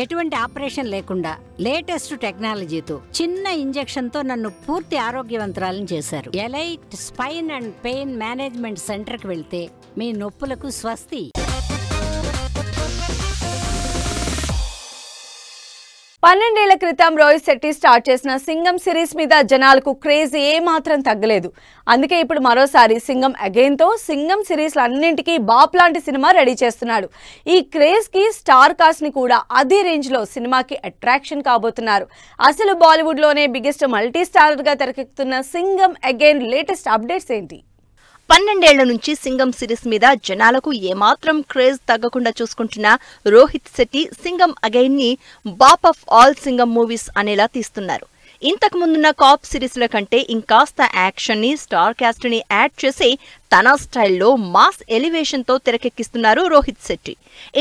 ఎటువంటి ఆపరేషన్ లేకుండా లేటెస్ట్ టెక్నాలజీతో చిన్న ఇంజెక్షన్ తో నన్ను పూర్తి ఆరోగ్యవంతురాలను చేశారు. Elite spine and pain management centre కి వెళ్తే మీ నొప్పులకు స్వస్తి. పన్నెండేళ్ల క్రితం రోహిత్ శెట్టి స్టార్ట్ చేసిన సింగం సిరీస్ మీద జనాలకు క్రేజ్ ఏమాత్రం తగ్గలేదు. అందుకే ఇప్పుడు మరోసారి సింగం అగైన్ తో సింగం సిరీస్ అన్నింటికీ బాప్ లాంటి సినిమా రెడీ చేస్తున్నాడు. ఈ క్రేజ్ కి స్టార్ కాస్ట్ ని కూడా అదే రేంజ్ లో సినిమాకి అట్రాక్షన్ కాబోతున్నారు. అసలు బాలీవుడ్ లోనే బిగ్గెస్ట్ మల్టీ స్టారర్ గా తెరకెక్కుతున్న సింగం అగైన్ లేటెస్ట్ అప్డేట్స్ ఏంటి? 12 ఏళ్ల నుంచి సింగం సిరీస్ మీద జనాలకు ఏమాత్రం క్రేజ్ తగ్గకుండా చూసుకుంటున్న రోహిత్ శెట్టి సింగం అగైన్ ని బాప్ ఆఫ్ ఆల్ సింగం మూవీస్ అనేలా తీస్తున్నారు. ఇంతకు ముందున్న కాప్ సిరీస్ల కంటే ఇంకాస్త యాక్షన్ ని స్టార్ కాస్ట్ ని యాడ్ చేసి తన స్టైల్లో మాస్ ఎలివేషన్ తో తెరకెక్కిస్తున్నారు రోహిత్ శెట్టి.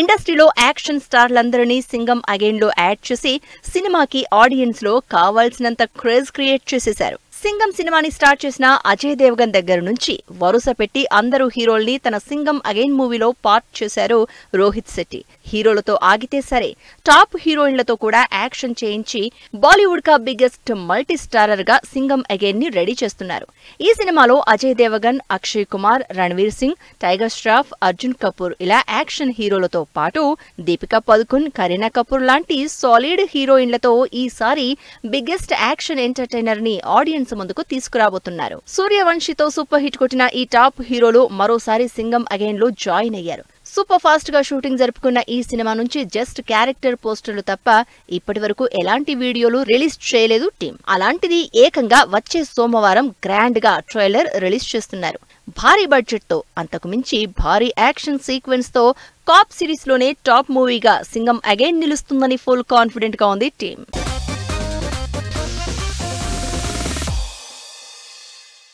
ఇండస్ట్రీలో యాక్షన్ స్టార్లందరినీ సింగం అగైన్ లో యాడ్ చేసి సినిమాకి ఆడియన్స్ లో కావాల్సినంత క్రేజ్ క్రియేట్ చేసేశారు. సింగం సినిమాని స్టార్ట్ చేసిన అజయ్ దేవగన్ దగ్గర నుంచి వరుస పెట్టి అందరూ హీరోల్ని తన సింగం అగైన్ మూవీలో పార్ట్ చేశారు రోహిత్ శెట్టి. హీరోలతో ఆగితే సరే టాప్ హీరోయిన్లతో కూడా యాక్షన్ చేయించి బాలీవుడ్ కా బిగ్గెస్ట్ మల్టీ స్టారర్ గా సింగం అగైన్ ని రెడీ చేస్తున్నారు. ఈ సినిమాలో అజయ్ దేవగన్, అక్షయ్ కుమార్, రణ్వీర్ సింగ్, టైగర్ ష్రాఫ్, అర్జున్ కపూర్ ఇలా యాక్షన్ హీరోలతో పాటు దీపికా పదుకున్, కరీనా కపూర్ లాంటి సాలిడ్ హీరోయిన్లతో ఈసారి బిగ్గెస్ట్ యాక్షన్ ఎంటర్టైనర్ ని ఆడియన్స్ ముందుకు తీసుకురాబోతున్నారు. సూర్యవంశితో సూపర్ హిట్ కొట్టిన ఈ టాప్ హీరోలు మరోసారి సింగం అగైన్ లో జాయిన్ అయ్యారు. సూపర్ ఫాస్ట్ గా షూటింగ్ జరుపుకున్న ఈ సినిమా నుంచి జస్ట్ క్యారెక్టర్ పోస్టర్లు తప్ప ఇప్పటి వరకు ఎలాంటి వీడియోలు రిలీజ్ చేయలేదు టీం. అలాంటిది ఏకంగా వచ్చే సోమవారం గ్రాండ్ గా ట్రైలర్ రిలీజ్ చేస్తున్నారు. భారీ బడ్జెట్ తో అంతకు మించి భారీ యాక్షన్ సీక్వెన్స్ తో కాప్ సిరీస్ లోనే టాప్ మూవీగా సింగం అగైన్ నిలుస్తుందని ఫుల్ కాన్ఫిడెంట్ గా ఉంది టీం.